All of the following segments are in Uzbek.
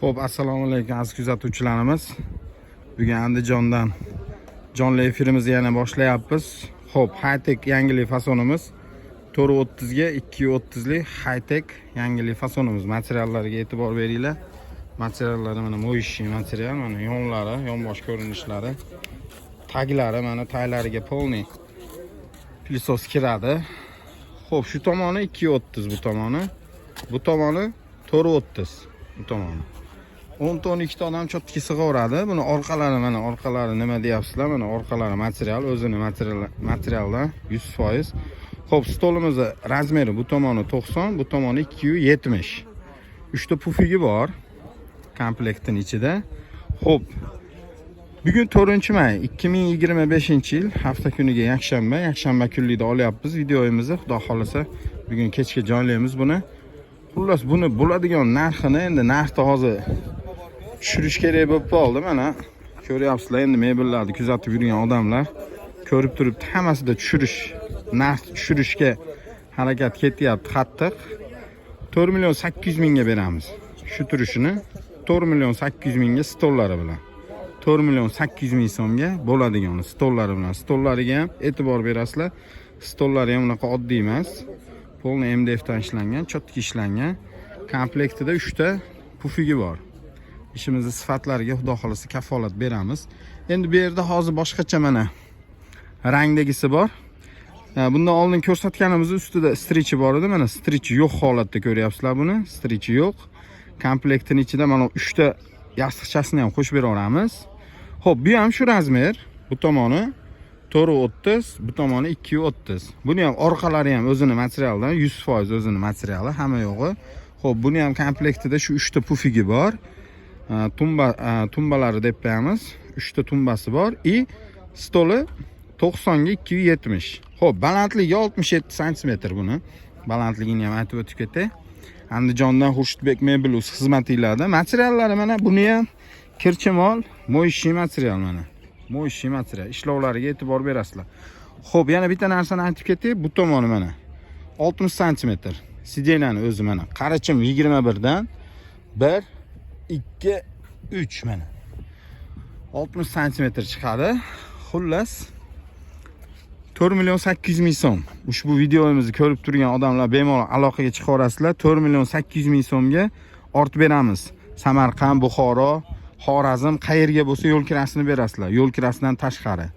Xo'p, assalomu alaykum aziz kuzatuvchilarimiz. Bugun Andijondan jonli efirimizni yana boshlayapmiz. Xo'p, high-tech yangilik fasonimiz 430 ga 230 lik high-tech yangilik fasonimiz. Materiallarga e'tibor beringlar. Materiallari mana mo'yishi material, mana yonlari, yonbosh ko'rinishlari, taglari mana taglariga polniy pilisos kiradi. Xo'p, shu tomoni 230, bu tomoni 430, bu tomoni 10-12 ta odam cho'tki sig'averadi. Buni orqalari mana orqalari nima deyapsizlar? Mana orqalari material, o'zini materialdan 100%. Xo'p, stolimizni razmeri bu tomoni 90, bu tomoni 270. 3 ta pufigi bor komplektin ichida. Xo'p, bugun 4-may 2025-yil hafta kuniga yakshanba kunlikda olyapmiz videomizni. Xudo xolasa bugun kechga joylaymiz buni. Xullas, buni bo'ladigan narxini endi narxda hozir tushirish kerak bo'lib qoldi. Mana ko'ryapsizlar, endi mebellarni kuzatib yurgan odamlar ko'rib turibdi, hammasida narx tushirishga harakat ketyapti qattiq. 4.800.000 ga beramiz. Shu turishini 4.800.000 ga stollari bilan. 4.800.000 so'mga bo'ladigan stollari bilan. Stollariga ham e'tibor berasizlar. Stollari ham unaqa oddiy emas. Polni MDFdan ishlangan, cho'tki ishlangan. Komplektida 3 ta pufigi bor. İşimizni sifatlariga xudo xolasa kafolat beramiz. Endi bu yerda hozir boshqacha mana rangdagisi bor. Bundan oldin ko'rsatganimiz ustida strichi bor edi. Mana strichi yo'q holatda ko'ryapsizlar buni. Strichi yo'q. Komplektin ichida mana 3 ta yostiqchasini ham qo'shib beraveramiz. Xo'p, bu ham shu razmer. Bu tomoni 430, bu tomoni 230. Buni ham orqalari ham o'zini materialdan 100% o'zini materiali, hamma yo'g'i. Xo'p, buni ham komplektida shu 3 ta pufigi bor. Tumbalari deb qo'yamiz. 3 ta tumbasi bor. Stoli 90 ga 270. Xo'p, balandligi 67 sm buni. Balandligini ham aytib o'tib ketay. Andijondan Xurshidbek Mebelus xizmatinglarda. Materiallari mana buni ham kirchimol, mo'yishi material mana. Mo'yishi material. Ishlovlariga e'tibor berasizlar. Xo'p, yana bitta narsani aytib ketay. Bu tomoni mana 60 sm. Sidenani o'zi mana. Qarachim 21 dan 1 2 3 mana 60 sm chiqadi. Xullas 4.800.000 so'm. Ushbu videomizni ko'rib turgan odamlar bemalol aloqaga chiqaverasizlar. 4.800.000 so'mga ortib beramiz. Samarqand, Buxoro, Xorazm qayerga bo'lsa yo'l kirasini berasizlar. Yo'l kirasidan tashqari.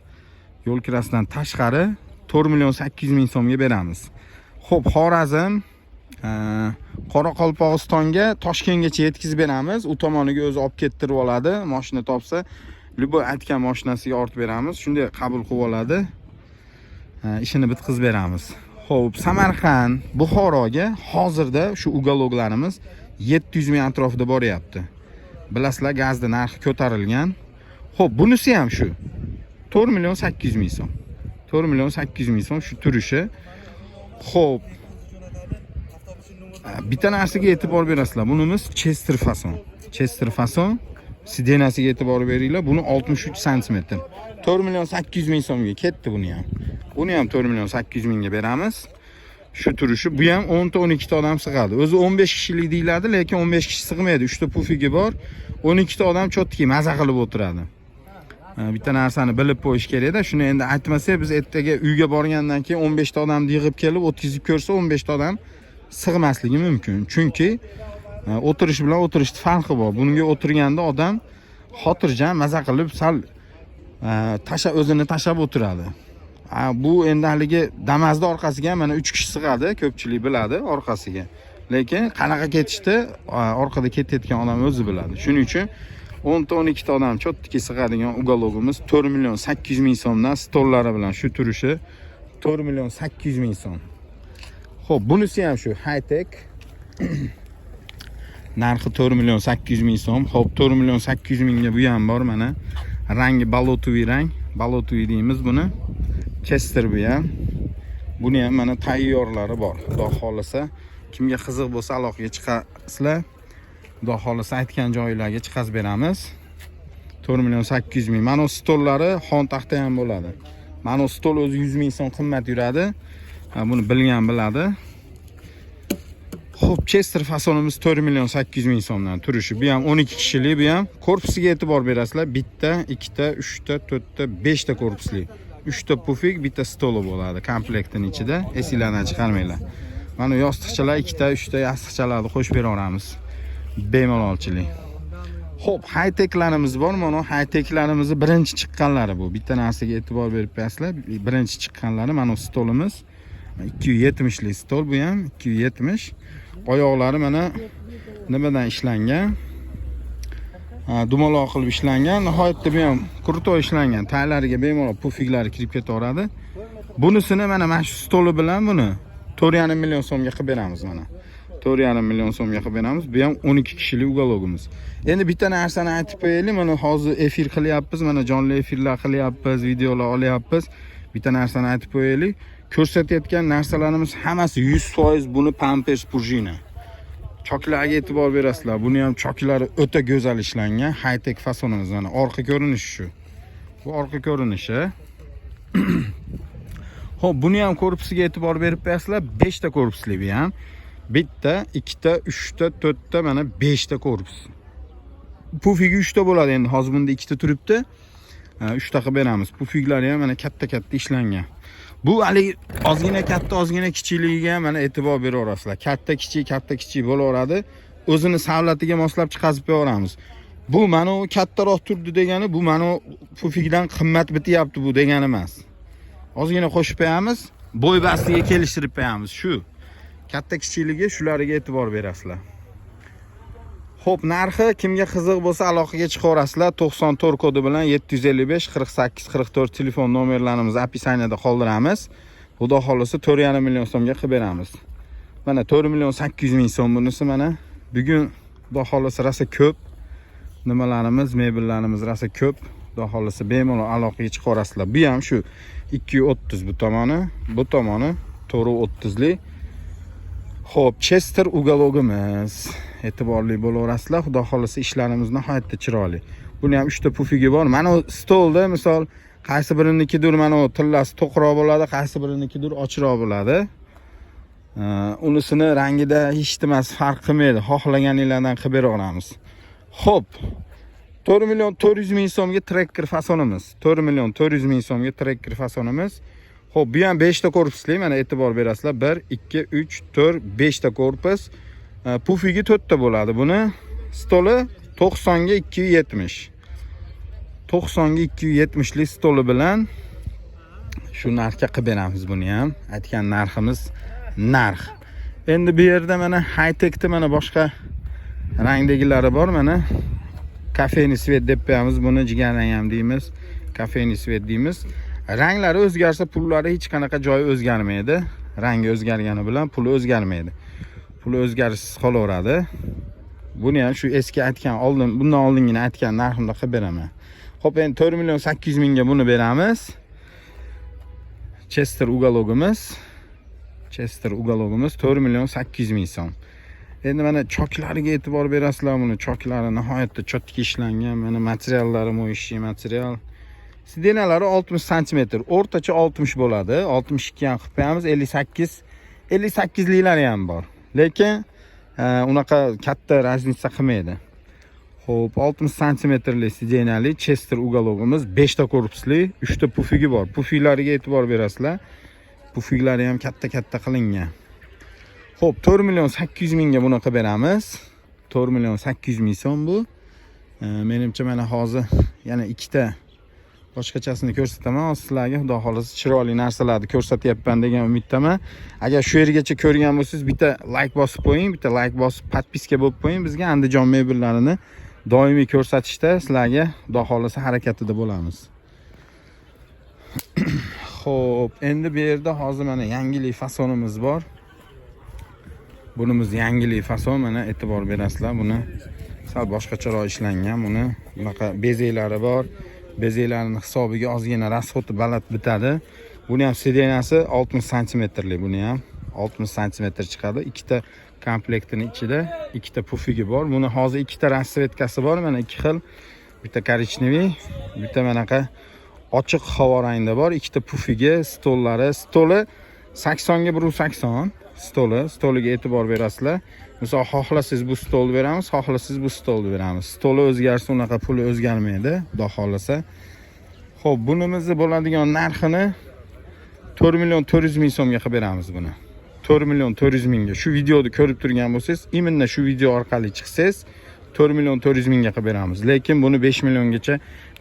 Yo'l kirasidan tashqari 4.800.000 so'mga beramiz. Xo'p, Xorazm, Qoraqalpog'istonga, Toshkentgacha yetkazib beramiz. U tomoniga o'zi olib kettirib oladi. Mashina topsa, Luboy aytgan mashinasiga ortib beramiz. Shunday qabul qilib oladi. Ishini bitkazib beramiz. Xo'p, Samarqand, Buxoroga hozirda shu ugaloglarimiz 700 ming atrofida boryapti. Bilasizlar, gazda narxi ko'tarilgan. Xo'p, bunisi ham shu 4.800.000 so'm. 4.800.000 so'm shu turishi. Xo'p, bitta narsaga e'tibor berasizlar. Bunimiz Chester fason. Chester fason. Sidenasiga e'tibor beringlar. Buni 63 sm. 4.800.000 so'mga ketdi buni ham. Buni ham 4.800.000 ga beramiz. Shu turishi. Bu ham 10-12 ta odam sig'adi. O'zi 15 kishilik deyiladi, lekin 15 kishi sig'maydi. 3 ta pufigi bor. 12 ta odam cho'tki maza qilib o'tiradi. Bitta narsani bilib qo'yish kerak-da. Shuni endi aytmasak, biz ertaga uyga borgandan keyin 15 ta odam yig'ib kelib o'tkazib ko'rsa, 15 ta odam sig'masligi mumkin. Chunki o'tirish bilan o'tirishning farqi bor. Bunga o'tirganda odam xotirjam maza qilib sal o'zini tashab o'tiradi. Bu endi haligi Damazda orqasiga mana 3 kishi sig'adi, ko'pchilik biladi orqasiga. Lekin qanaqa ketishdi, orqada ketayotgan odam o'zi biladi. Shuning uchun 10-12 ta odam cho'tki sig'adigan ugalogimiz 4.800.000 so'mdan stollari bilan shu turishi 4.800.000 so'm. Xo'p, bunisi ham shu high-tech. Narxi 4.800.000 so'm. Xo'p, 4.800.000 ga bu ham bor mana. Rangi balotoviy rang. Balotoviy deymiz buni. Chester bu ham. Buni ham mana tayyorlari bor. Xudo xolasa, kimga qiziq bo'lsa aloqaga chiqasizlar. Xudo xolasa aytgan joylarga chiqazib beramiz. 4.800.000. Mana stollari xon taxta ham bo'ladi. Mana stol o'zi 100.000 so'm qimmat yuradi. Buni bilgan biladi. Xo'p, Chester fasonimiz 4 million 800 ming so'mdan turishi. Bu ham 12 kishilik, bu ham korpusiga e'tibor berasizlar. Bitta, ikkita, uchta, to'rtta, 5 ta korpusli. 3 ta pufik, bitta stoli bo'ladi komplektining ichida. Esinglardan chiqarmanglar. Mana yostiqchalar 2 ta, 3 ta yostiqchalarni qo'shib beraveramiz. Bemalolchilik. Xo'p, high-techlarimiz bor. Mana high-techlarimizni birinchi chiqqanlari bu. Bitta narsaga e'tibor berib qo'yasizlar. Birinchi chiqqanlari mana stolimiz. 270 lik stol bu ham 270. Oyoqlari mana nimadan ishlangan? Dumaloq qilib ishlangan. Nihoyatda bu ham krutoy ishlangan. Taylariga bemalol pufiklari kirib ketaveradi. Bunisini mana shu stoli bilan buni 4,5 million so'mga qilib beramiz mana. 4,5 million so'mga qilib beramiz. Bu ham 12 kishilik ugalogimiz. Endi bitta narsani aytib qo'yaylik. Mana hozir efir qilyapmiz, mana jonli efirlar qilyapmiz, videolar olyapmiz. Bitta narsani aytib qo'yaylik. Ko'rsatayotgan narsalarimiz hammasi 100% buni Pampers Purjina. Choklarga e'tibor berasizlar. Buni ham choklari o'ta go'zal ishlangan, high-tech fasonimiz mana. Orqa ko'rinishi shu. Bu orqa ko'rinishi. Xo'p, buni ham korpusiga e'tibor berib qo'yasizlar. 5 ta korpusli bu ham. Bitta, ikkita, 3 ta, 4 ta, mana 5 ta korpus. Pufigi 3 ta bo'ladi endi. Hozir bunda 2 ta turibdi. 3 ta qilib beramiz. Pufiglari ham mana katta-katta ishlangan. Bu hali ozgina katta, ozgina kichikligiga mana e'tibor beraverasizlar. Katta kichik bo'laveradi. O'zini savlatiga moslab chiqazib qo'yaveramiz. Bu mana u kattaroq turdi degani, bu mana pufigdan qimmat bityapti bu degani emas. Ozgina qo'shib qo'yamiz, bo'y bastiga kelishtirib qo'yamiz. Shu katta kichikligi shularga e'tibor berasizlar. Xo'p, narxi kimga qiziq bo'lsa aloqaga chiqaverasizlar. 94 kodi bilan 755 48 44 telefon nomerlarimizni opisaniyada qoldiramiz. Xudo xolisa 4,5 million so'mga qilib beramiz. Mana 4 million 800 ming so'm bunisi mana. Bugun xudo xolisa rosa ko'p nimalarimiz, mebellarimiz rosa ko'p. Xudo xolisa bemalol aloqaga chiqaverasizlar. Bu ham shu 230 bu tomoni 430 lik. Xo'p, Chester ugalogimiz. E'tiborli bo'laverasizlar. Xudo xolisa ishlarimiz nihoyatda chiroyli. Buni ham 3 ta pufigi bor. Mana stolda misol qaysi birinikidir mana o tillasi to'qroq bo'ladi, qaysi birinikidir ochiqroq bo'ladi. Unisini rangida hech emas farq qilmaydi. Xohlaganinglardan qilib beraveramiz. Xo'p, 4 million 400 ming so'mga tracker fasonimiz. 4 million 400 ming so'mga tracker fasonimiz. Xo'p, bu ham 5 ta korpusli, mana e'tibor berasizlar. 1 2 3 4 5 ta korpus. Pufigi 4 ta bo'ladi. Buni stoli 90 ga 270. 90 ga 270 lik stoli bilan shu narxga qilib beramiz buni ham. Aytgan narximiz narx. Endi bu yerda mana high-techda mana boshqa rangdagilari bor mana. Kafeni svet deb qo'yamiz buni, jigarrang ham deymiz. Kafeni svet deymiz. Ranglari o'zgarsa, pullari hech qanaqa joyi o'zgarmaydi. Rangi o'zgargani bilan puli o'zgarmaydi. Puli o'zgarishsiz qolaveradi. Buni ham shu eski aytgan bundan oldingina aytgan narximda qilib beraman. Xo'p, endi 4 million 800 mingga buni beramiz. Chester ugalogimiz. 4 million 800 ming so'm. Endi mana choklariga e'tibor berasizlar, buni choklari nihoyatda cho'tka ishlangan. Mana materiallari mo'yishi material. Sidenalari 60 cm, o'rtacha 60 bo'ladi. 62 ham qilib qo'yamiz, 58 liklari ham bor. Lekin unaqa katta raznica qilmaydi. Xo'p, 60 cm lik sidenali Chester ugalogimiz, 5 ta korpusli, 3 ta pufigi bor. Pufiklariga e'tibor berasizlar. Pufiklari ham katta qilingan. Xo'p, 4 million 800 mingga buni qilib beramiz. 4 million 800 ming so'm bu. Menimcha mana hozir yana ikkita boshqachasini ko'rsataman sizlarga. Xudo xolisa chiroyli narsalarni ko'rsatyapman degan umiddaman. Agar shu yergacha ko'rgan bo'lsangiz, bitta like bosib qo'ying, bitta like bosib podpiska bo'lib qo'ying. Bizga Andijon mebellarini doimiy ko'rsatishda sizlarga xudo xolisa harakatida bo'lamiz. Xo'p, endi bu yerda hozir mana yangilik fasonimiz bor. Bunimiz yangilik fason, mana e'tibor berasizlar. Buni sal boshqacharoq ishlangan. Buni bunaqa bezeklari bor. Bezeklarning hisobiga ozgina rasxoti baland bitadi. Buni ham sedenasi 60 cm lik, buni ham 60 cm chiqadi. Ikkita komplektining ichida ikkita pufigi bor. Buni hozir ikkita rasvetkasi bor, mana ikki xil. Bitta korичневый, bitta manaqa ochiq havo rangda bor. Ikkita pufigi, stollari. Stoli 80 ga 180. Stoliga e'tibor berasizlar. Misol xohlasangiz bu stolni beramiz, xohlasangiz bu stolni beramiz. Stoli o'zgarsa unaqa puli o'zgarmaydi, xudo xolasa. Xo'p, bunimizni bo'ladigan narxini 4.400.000 so'mga qilib beramiz buni. 4.400.000 ga. Shu videoni ko'rib turgan bo'lsangiz, imminna shu video orqali chiqsangiz 4.400.000 ga qilib beramiz. Lekin buni 5 milliongacha,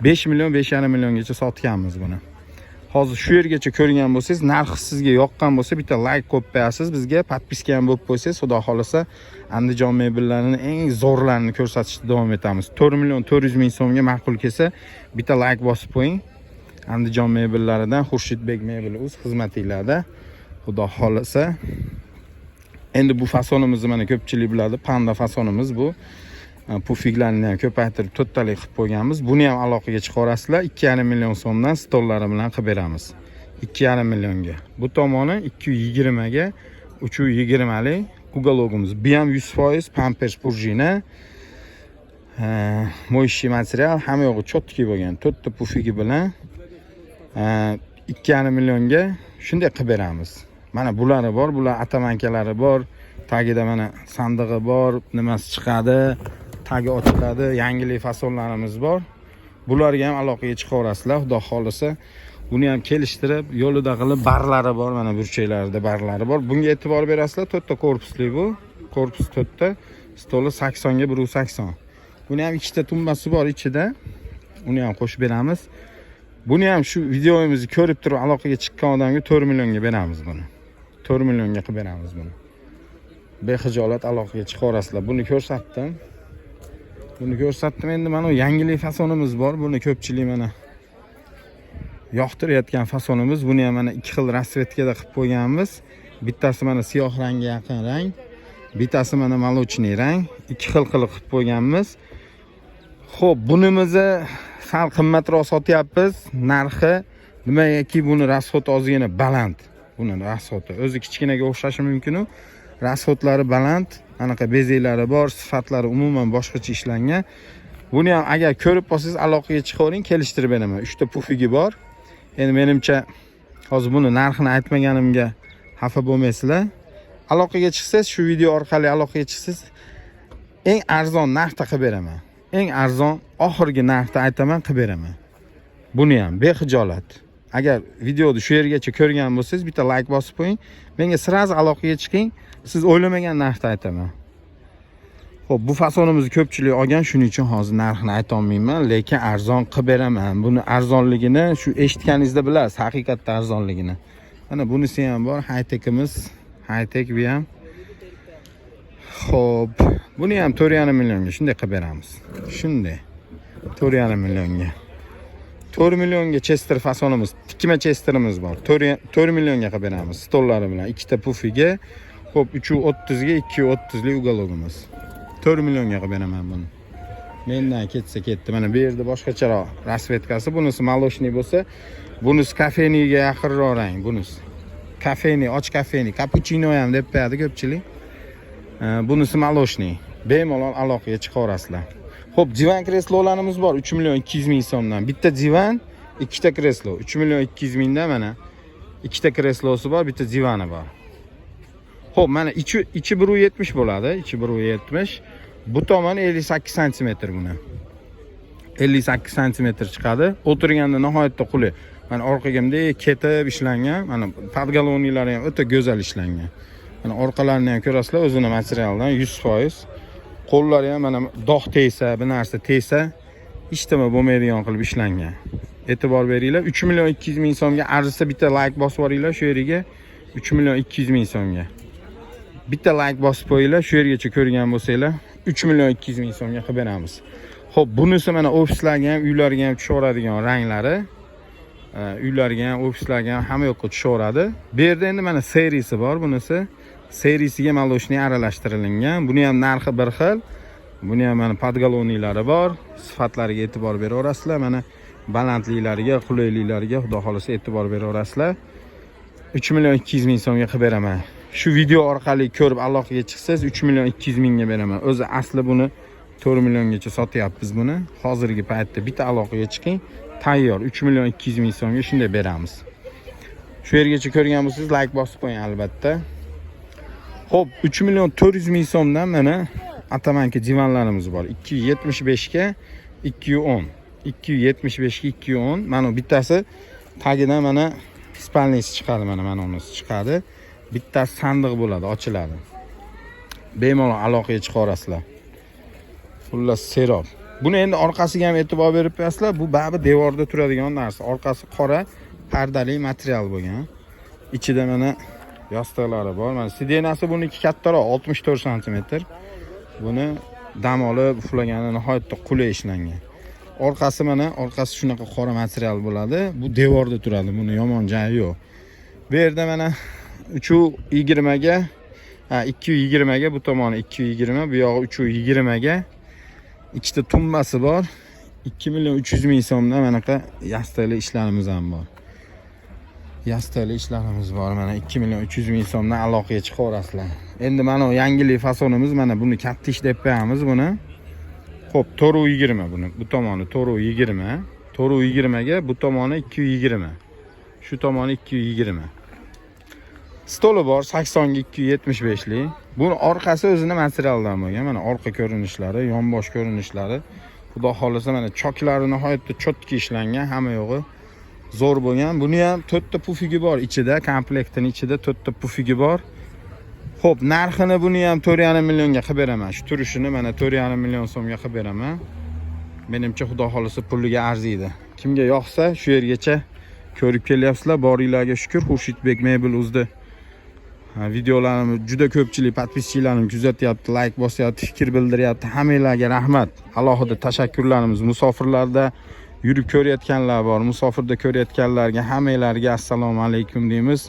5 million 5,5 milliongacha sotganmiz buni. Hozir shu yergacha ko'rgan bo'lsangiz, narxi sizga yoqqan bo'lsa, bitta like qo'yib qo'yasiz, bizga podpiska ham bo'lib qo'ysangiz, xudo xolasa Andijon mebellarining eng zo'rlarini ko'rsatishda davom etamiz. 4.400.000 so'mga ma'qul kelsa, bitta like bosib qo'ying. Andijon mebellaridan Xurshidbek mebeli o'z xizmatinglarda. Xudo xolasa. Endi bu fasonimizni mana ko'pchilik biladi, panda fasonimiz bu. Pufiglarni ham ko'paytirib to'ttalik qilib qo'yganmiz. Buni ham aloqaga chiqarasizlar. 2,5 million so'mdan stollari bilan qilib beramiz. 2,5 millionga. Bu tomoni 220 ga 320 lik uгологimiz. Bu ham 100% pampers prujina. Mo'yshi material, hamma yo'g'i chotki bo'lgan. 4 ta pufigi bilan 2,5 millionga shunday qilib beramiz. Mana bulari bor, bular atamankalari bor. Tagida mana sandig'i bor, nimasi chiqadi, tagi ochiladi, yangilik fasonlarimiz bor. Bularga ham aloqaga chiqaverasizlar, xudo xolasa. Buni ham kelishtirib, yo'lida qilib barlari bor, mana burchaklarida barlari bor. Bunga e'tibor berasizlar, 4 ta korpusli bu. Korpus 4 ta, stoli 80 ga 180. Buni ham ikkita tumbasi bor ichida. Uni ham qo'shib beramiz. Buni ham shu videomizni ko'rib turib aloqaga chiqqan odamga 4 millionga beramiz buni. 4 millionga qilib beramiz buni. Bexijolat aloqaga chiqarasizlar. Buni ko'rsatdim. Endi mana yangilik fasonimiz bor. Buni ko'pchilik mana yoqtirayotgan fasonimiz. Buni ham mana 2 xil rasvetkada qilib qo'yganmiz. Bittasi mana siyoh rangga yaqin rang, bittasi mana молочный rang. 2 xil qilib qo'yganmiz. Xo'p, bunimizni sal qimmatroq sotyapmiz. Narxi nimagaki buni rasxoti ozgina baland. Buni rasxoti o'zi kichkinaga o'xshashi mumkin-ku. Rasxotlari baland, anaqa bezeklari bor, sifatlari umuman boshqacha ishlangan. Buni ham agar ko'rib qolsangiz aloqaga chiqavering, kelishtirib beraman. 3 ta pufigi bor. Endi menimcha hozir buni narxini aytmaganimga xafa bo'lmaysizlar. Aloqaga chiqsangiz, shu video orqali aloqaga chiqsangiz, eng arzon narxda qilib beraman. Eng arzon oxirgi narxda aytaman, qilib beraman. Buni ham bexijolat. Agar videoni shu yergacha ko'rgan bo'lsangiz, bitta like bosib qo'ying. Menga sirazi aloqaga chiqing. Siz o'ylamagan narxda aytaman. Xo'p, bu fasonimizni ko'pchilik olgan, shuning uchun hozir narxini ayta olmayman, lekin arzon qilib beraman. Buni arzonligini shu eshitganingizda bilasiz, haqiqatda arzonligini. Mana bunisi ham bor, high-tekimiz. High-tek bu ham. Xo'p, buni ham 4,5 millionga shunday qilib beramiz. Shunday. 4,5 millionga. 4 millionga Chester fasonimiz, tikma Chesterimiz bor. 4 millionga qilib beramiz. Stollari bilan 2 ta pufiga, xo'p 330 ga 230 lik uгологimiz. 4 millionga qilib beraman buni. Mendan ketsa ketdi. Mana bu yerda boshqacharoq rasvetkasi, bunisi молочный bo'lsa, bunisi kafeniga yaqinroq rang, bunisi. Kafeni, och kafeni, cappuccino ham deb qo'yadi ko'pchilik. Bunisi молочный. Bemalol aloqaga chiqaverasizlar. Xo'p, divan kreslolarimiz bor 3 million 200 ming so'mdan. Bitta divan, ikkita kreslo. 3 million 200 mingdan mana ikkita kreslosi bor, bitta divani bor. Xo'p, mana ichi 170 bo'ladi, ichi 170. Bu tomoni 58 sm buni. 58 sm chiqadi. O'tirganda nihoyatda qulay. Mana orqaga bunday ketib ishlangan, mana podgalonilari ham o'ta go'zal ishlangan. Mana orqalarini ham ko'rasizlar, o'zini materialdan 100%. Qo'llari ham mana dog' tegsa, bir narsa tegsa, hech nima bo'lmaydigan qilib ishlangan. E'tibor beringlar. 3 million 200 ming so'mga arzisa bitta like bosib yuboringlar shu yeriga. 3 million 200 ming so'mga. Bitta like bosib qo'yinglar, shu yergacha ko'rgan bo'lsanglar, 3 million 200 ming so'mga qilib beramiz. Xo'p, bunisi mana ofislarga ham, uylarga ham tushaveradigan ranglari. Uylarga ham, ofislarga ham hamma yoqqa tushaveradi. Bu yerda endi mana seriyasi bor bunisi. Seriyasiga молочный aralashtirilgan. Buni ham narxi bir xil. Buni ham mana podgaloniylari bor. Sifatlariga e'tibor beraverasizlar. Mana balandliklariga, qulayliklariga xudo xolasa e'tibor beraverasizlar. 3 million 200 ming so'mga qilib beraman. Shu video orqali ko'rib aloqaga chiqsangiz 3 million 200 mingga beraman. O'zi asli buni 4 milliongacha sotyapmiz buni. Hozirgi paytda bitta aloqaga chiqing, tayyor 3 million 200 ming so'mga shunday beramiz. Shu yergacha ko'rgan bo'lsangiz like bosib qo'ying albatta. Xo'p, 3 million 400 ming so'mdan mana atamanki divanlarimiz bor. 275 ga 210. 275 ga 210. Mana bittasi tagidan mana spalnisi chiqadi, mana unisi chiqadi. Bittasi sandiq bo'ladi, ochiladi. Bemalol aloqaga chiqarasizlar. Xullas serob. Buni endi orqasiga ham e'tibor berib qo'yasizlar. Bu babi devorda turadigan narsa. Orqasi qora pardali material bo'lgan. Ichida mana yostiqlari bor. Mana sidenasi buniki kattaroq, 64 sm. Buni dam olib uxlagani nihoyatda qulay ishlangan. Orqasi shunaqa qora material bo'ladi. Bu devorda turadi. Buni yomon joyi yo'q. Bu yerda mana 320 ga 220 ga bu tomoni 220, bu yog'i 320 ga ikkita tumbasi bor. 2 million 300 ming so'mdan manaqa yastiqli ishlarimiz ham bor. Yastiqli ishlarimiz bor. Mana 2 million 300 ming so'mdan aloqaga chiqaverasizlar. Endi mana yangilik fasonimiz, mana buni katta ish deb qo'yamiz buni. Xo'p, 420 buni. Bu tomoni 420. 420 ga bu tomoni 220. Shu tomoni 220. Stoli bor 80 ga 275 lik. Buni orqasi o'zini materialdan bo'lgan. Mana orqa ko'rinishlari, yonbosh ko'rinishlari. Xudo xolisa mana choklari nihoyatda cho'tki ishlangan, hamma yo'g'i zo'r bo'lgan. Buni ham 4 ta pufigi bor ichida, komplektining ichida 4 ta pufigi bor. Xo'p, narxini buni ham 4,5 millionga qilib beraman. Shu turishini mana 4,5 million so'mga qilib beraman. Menimcha xudo xolisa puliga arziydi. Kimga yoqsa shu yergacha ko'rib kelyapsizlar. Boringlarga shukr. Xurshidbek Mebel uzdi. Videolarimni juda ko'pchilik podpischilarim kuzatyapti, like bosyapti, fikr bildiryapti. Hammanglarga rahmat. Alohida tashakkurlarimiz. Musofirlarda yurib ko'rayotganlar bor. Musofirda ko'rayotganlarga hammanglarga assalomu alaykum deymiz.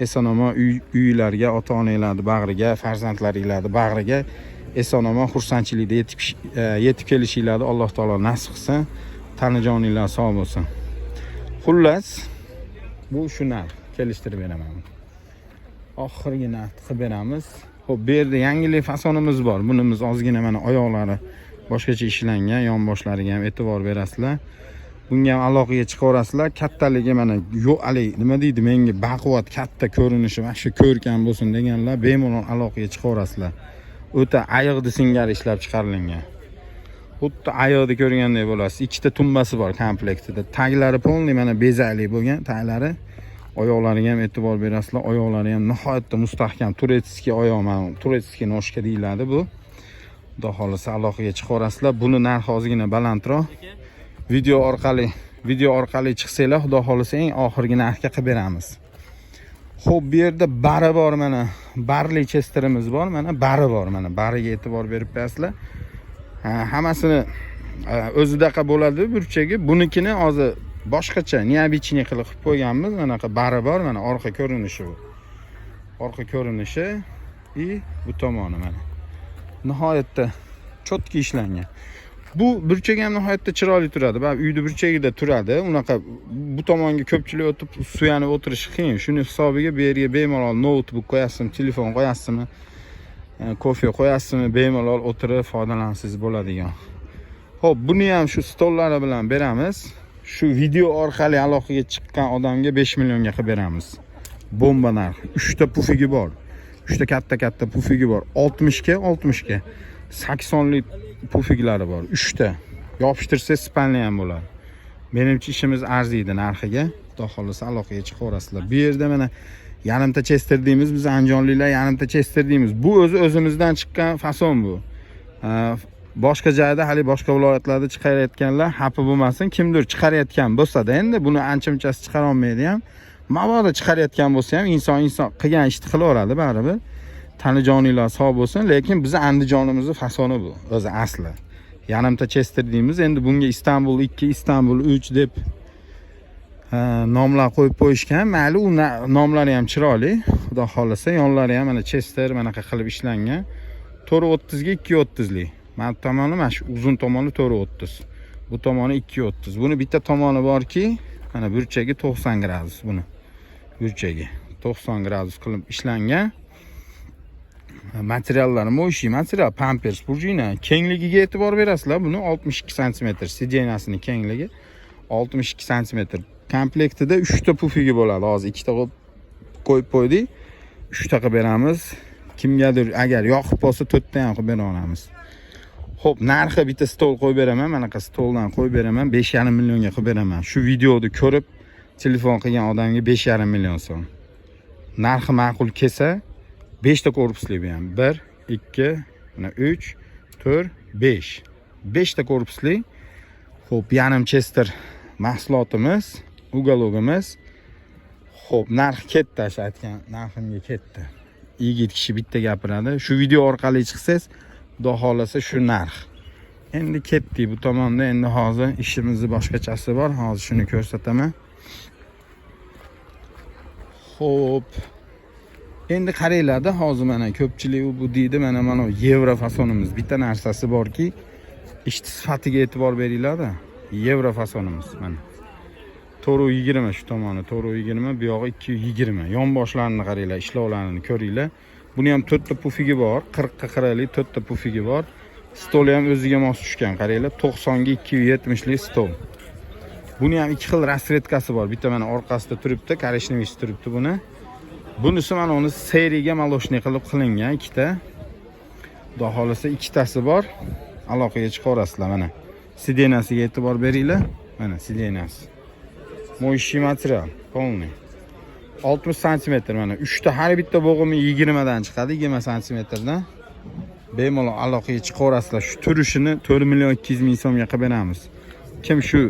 Eson-omon uylarga, ota-onalarni bag'riga, farzandlaringlarni bag'riga eson-omon xursandchilikda yetib kelishinglarni Alloh taolo nasib qilsin. Tanajoninglar sog' bo'lsin. Xullas, bu shu narx kelishtirib beraman. Oxirgi narx qilib beramiz. Xo'p, bu yerda yangilik fasonimiz bor. Bunimiz ozgina mana oyoqlari boshqacha ishlangan, yonboshlariga ham e'tibor berasizlar. Bunga ham aloqaga chiqaverasizlar. Kattaligi mana yo'q, nima deydi, menga baquvvat katta ko'rinishi va shu ko'rkam bo'lsin deganlar bemalol aloqaga chiqaverasizlar. O'ta ayiqdi singari ishlab chiqarilgan. Xuddi ayiqni ko'rgandek bo'lasiz. Ikkita tumbasi bor komplektida. Taglari polni mana bezakli bo'lgan taglari. Oyoqlariga ham e'tibor berasizlar. Oyoqlari ham nihoyatda mustahkam. Turetskiy oyoq, mana Turetskiy noshka deyiladi bu. Xudo xolisa aloqaga chiqaverasizlar. Buni narxi ozgina balandroq. Video orqali chiqsanglar, xudo xolisa eng oxirgi narxga qilib beramiz. Xo'p, bu yerda bari bor, mana barli chesterimiz bor, mana bari bor, mana bariga e'tibor berib qo'yasizlar. Hammasini o'zidaqa bo'ladi burchagi. Bunikini hozir boshqacha neobichniy qilib qo'yganmiz. Manaqa bari bor, mana orqa ko'rinishi bu. Orqa ko'rinishi bu tomoni mana. Nihoyatda cho'tki ishlangan. Bu burchak ham nihoyatda chiroyli turadi. Bak, uyda burchagida turadi. Unaqa bu tomonga ko'pchilik o'tib suyanib o'tirish qiyin. Shuni hisobiga bu yerga bemalol notebook qo'yasizmi, telefon qo'yasizmi, kofe qo'yasizmi, bemalol o'tirib foydalansangiz bo'ladigan. Xo'p, buni ham shu stollari bilan beramiz. Shu video orqali aloqaga chiqqan odamga 5 millionga qilib beramiz. Bomba narx. 3 ta pufigi bor. 3 ta katta pufigi bor. 60 ga 80 lik pufiglari bor. 3 ta. Yopishtirsangiz spalni ham bo'ladi. Menimcha ishimiz arziydi narxiga. Xudo xolisa aloqaga chiqaverasizlar. Bu yerda mana yarimta chester deymiz, biz andijonliklar yarimta chester deymiz. Bu o'zimizdan chiqqan fason bu. Boshqa joyda, hali boshqa viloyatlarda chiqarayotganlar xafa bo'lmasin. Kimdir chiqarayotgan bo'lsa-da, endi buni ancha-munchasi chiqara olmaydi ham. Mabodo chiqarayotgan bo'lsa ham inson qilgan ishni qilaveradi baribir. Tanijoninglar sog' bo'lsin, lekin biz Andijonimizning fasoni bu, o'zi asli. Yarimta chester deymiz. Endi bunga Istanbul 2, Istanbul 3 deb nomlar qo'yib qo'yishgan. Mayli, u nomlari ham chiroyli. Xudo xolisa, yonlari ham mana chester manaqa qilib ishlangan. 430 ga 230 lik. Mana tomoni, mana shu uzun tomoni 430. Bu tomoni 230. Buni bitta tomoni borki, mana burchagi 90 gradus buni. Burchagi 90 gradus qilib ishlangan. Materiallari mo'shi material, pampers, prujina. Kengligiga e'tibor berasizlar. Buni 62 sm, sidenasining kengligi 62 sm. Komplektida 3 ta pufigi bo'ladi. Hozir 2 ta qo'yib qo'ydik. 3 ta qilib beramiz. Kimgadir agar yoqib qolsa 4 ta ham qilib bera olamiz. Xo'p, narxi bitta stol qo'yib beraman. Manaqa stoldan qo'yib beraman. 5,5 millionga qilib beraman. Shu videoni ko'rib telefon qilgan odamga 5,5 million so'm. Narxi ma'qul kelsa 5 ta korpusli bu ham. 1, 2, mana 3, 4, 5. 5 ta korpusli. Xo'p, yarim Chester mahsulotimiz, ugalogimiz. Xo'p, narx ketdi, o'sha aytgan narximga ketdi. Yigit kishi bitta gapiradi. Shu video orqali chiqsangiz, xudo xolasa shu narx. Endi ketdik bu tomonda. Endi hozir ishimizni boshqachasi bor. Hozir shuni ko'rsataman. Xo'p. Endi qaranglar-da, hozir mana ko'pchilik bu deydi, mana yevro fasonimiz. Bitta narsasi borki, ishchi sifatiga e'tibor beringlar-da. Yevro fasonimiz mana. 420 shu tomoni 420, bu yog'i 220. Yonboshlarini qaranglar, ishlovlarini ko'ringlar. Buni ham 4 ta pufigi bor, 40 ga 40lik 4 ta pufigi bor. Stoli ham o'ziga mos tushgan, qaranglar, 90 ga 270 lik stol. Buni ham ikki xil rasvedkasi bor. Bitta mana orqasida turibdi, korishniy turibdi buni. Bunisi mana uni seriyaga maloshniy qilib qilingan ikkita. Xudo xolasa ikkitasi bor. Aloqaga chiqarasizlar mana. Sidenasiga e'tibor beringlar. Mana sidenasi. Mo'yshiy material, полный. 60 sm mana. 3 ta har bitta bo'g'imi 20 dan chiqadi, 20 sm dan. Bemalol aloqaga chiqarasizlar. Shu turishini 4 million 200 ming so'mga qilib beramiz. Kim shu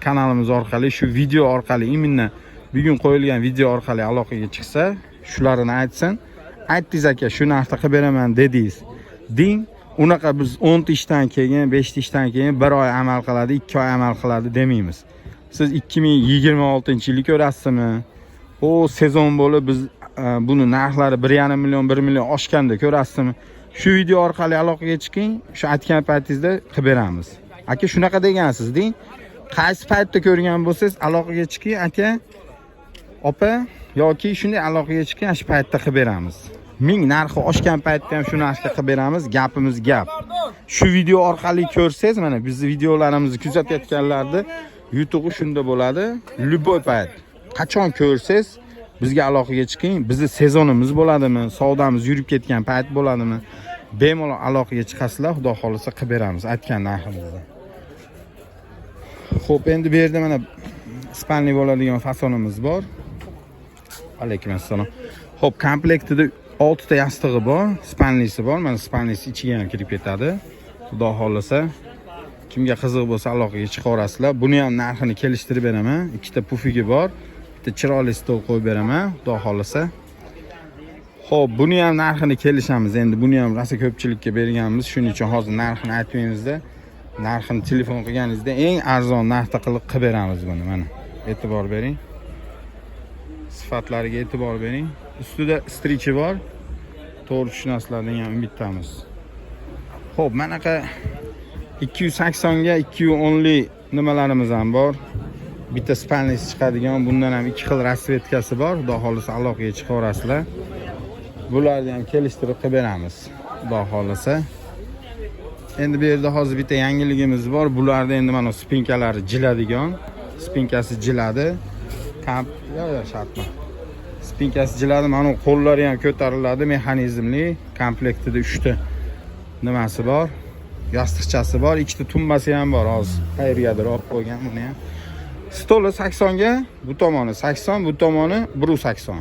kanalimiz orqali, shu video orqali, imminni bugun qo'yilgan video orqali aloqaga chiqsa, shularni aytsin. Aytdingiz aka, shu narxda qilib beraman dedingiz. Ding, unaqa biz 10 ta ishdan keyin, 5 ta ishdan keyin 1 oy amal qiladi, 2 oy amal qiladi demaymiz. Siz 2026-yilni ko'rasizmi? O sezon bo'lib biz buni narxlari 1,5 million, 1 million oshganda ko'rasizmi? Shu video orqali aloqaga chiqing, shu aytgan paytingizda qilib beramiz. Aka shunaqa degansiz deng. Qaysi paytda ko'rgan bo'lsangiz aloqaga chiqing aka. Opa yoki shunday aloqaga chiqing, shu paytda qilib beramiz. Ming narxi oshgan paytda ham shu narxga qilib beramiz. Gapimiz gap. Shu video orqali ko'rsangiz, mana bizning videolarimizni kuzatayotganlarda YouTube'i shunda bo'ladi. Любой payt. Qachon ko'rsangiz, bizga aloqaga chiqing. Bizning sezonimiz bo'ladimi, savdomiz yurib ketgan payt bo'ladimi? Bemalol aloqaga chiqasizlar, xudo xolasa qilib beramiz aytgan narximizni. Xo'p, endi bu yerda mana spalniy bo'ladigan fasonimiz bor. Alaykum assalom. Xo'p, komplektida 6 ta yastig'i bor, spalniysi bor. Mana spalniysi ichiga ham kirib ketadi. Xudo xolasa kimga qiziq bo'lsa aloqaga chiqarasizlar. Buni ham narxini kelishtirib beraman. 2 ta pufigi bor. Bitta chiroyli stol qo'yib beraman, xudo xolasa. Xo'p, buni ham narxini kelishamiz. Endi buni ham rosa ko'pchilikka berganmiz. Shuning uchun hozir narxini aytmaymizda. Narxini telefon qilganingizda eng arzon narxda qilib beramiz buni. Mana e'tibor bering. Sifatlariga e'tibor bering. Ustida strichi bor. To'g'ri tushunasizlardan ham umiddamiz. Xo'p, manaqa 280 ga 210 lik nimalarimiz ham bor. Bitta spalniysi chiqadigan, bundan ham ikki xil rasvedkasi bor. Xudo xolasa aloqaga chiqarasizlar. Bularni ham kelishtirib qilib beramiz. Xudo xolasa. Endi bu yerda hozir bitta yangiligimiz bor. Bularda endi mana spinkalari jiladigan. Spinkasi jiladi. Yo'q, shartmi. Spinkasi jiladi, mana qo'llari ham ko'tariladi, mexanizmli. Komplektida 3 ta nimasi bor. Yostiqchasi bor, 2 ta tumbasi ham bor. Hozir qayergadir olib qo'ygan buni ham. Stoli 80 ga, bu tomoni 80, bu tomoni 180.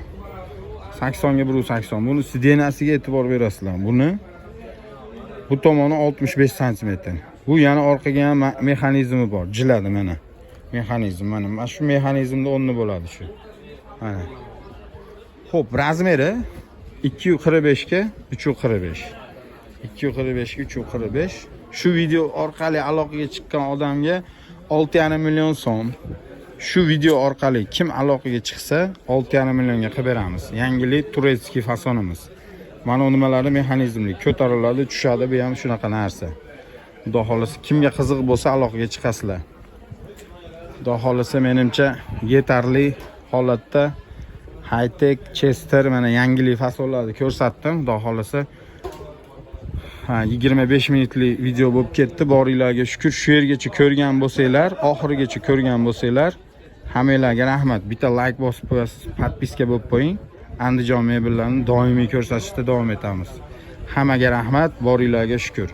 80 ga 180. Buni sidenasiga e'tibor berasizlar. Buni bu tomoni 65 sm. Bu yana orqaga ham mexanizmi bor. Jiladi mana. Mexanizm mana shu mexanizmda o'rni bo'ladi shu. Mana. Xo'p, razmeri 245 ga 345. 245 ga 345. Shu video orqali aloqaga chiqqan odamga 6,5 million so'm. Shu video orqali kim aloqaga chiqsa 6,5 millionga qilib beramiz. Yangilik turetskiy fasonimiz. Mana nimalari mexanizmli, ko'tariladi, tushadi, bu ham shunaqa narsa. Xudo xolasa kimga qiziq bo'lsa aloqaga chiqasizlar. Xudo xolasa menimcha yetarli holatda high-tech Chester mana yangilik fasonlarni ko'rsatdim. Xudo xolasa 25 minutlik video bo'lib ketdi. Boringlarga shukr, shu yergacha ko'rgan bo'lsanglar, oxirigacha ko'rgan bo'lsanglar, hammanglarga rahmat. Bitta like bosib qo'yasiz, podpiska bo'lib qo'ying. Andijon mebellarini doimiy ko'rsatishda davom etamiz. Hammaga rahmat, boringlarga shukr.